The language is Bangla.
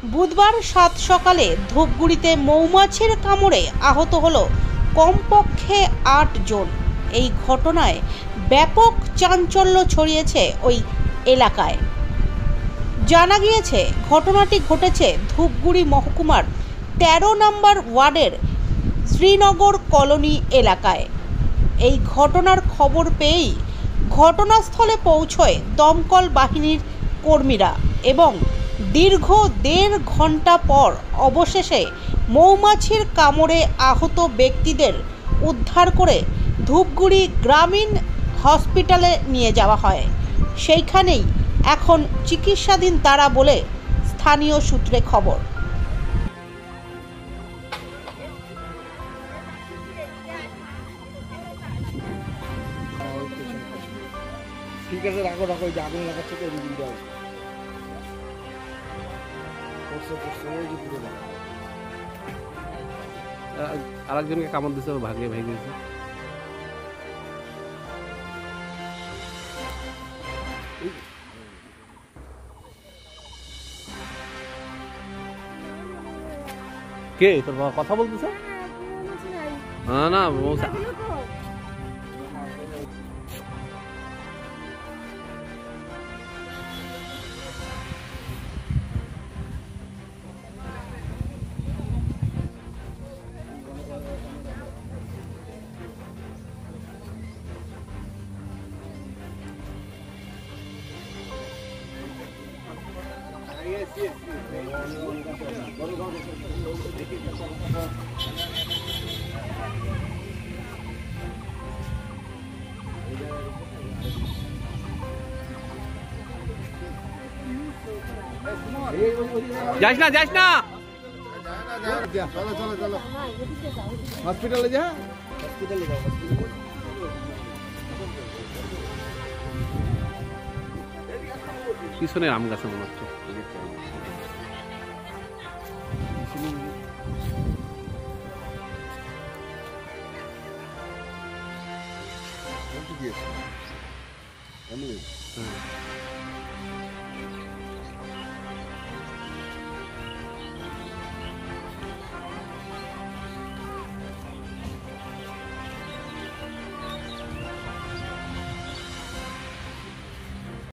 বুধবার সাত সকালে ধূপগুড়িতে মৌমাছির কামড়ে আহত হলো কমপক্ষে ৮ জন। এই ঘটনায় ব্যাপক চাঞ্চল্য ছড়িয়েছে ওই এলাকায়। জানা গিয়েছে ঘটনাটি ঘটেছে ধূপগুড়ি মহকুমার ১৩ নম্বর ওয়ার্ডের শ্রীনগর কলোনি এলাকায়। এই ঘটনার খবর পেয়েই ঘটনাস্থলে পৌঁছয় দমকল বাহিনীর কর্মীরা এবং দীর্ঘ ১.৫ ঘন্টা পর অবশেষে মৌমাছির কামড়ে আহত ব্যক্তিদের উদ্ধার করে ধূপগুড়ি গ্রামীণ হসপিটালে নিয়ে যাওয়া হয়। সেইখানেই এখন চিকিৎসাধীন তারা বলে স্থানীয় সূত্রে খবর। ঠিক আছে, রাখো রাখো, ওই যে আগুন লাগাচ্ছে তো ওই দিনটা আরেকজনকে কামড় দিছে, ভাগে ভেঙে গেছে। কে তোর বাবা কথা বলতেছে? না যাস না চলো চলো চলো হসপিটালে যা, হসপিটালে যাও। পিছনে আম গাছে মনে হচ্ছে। দিয়েছে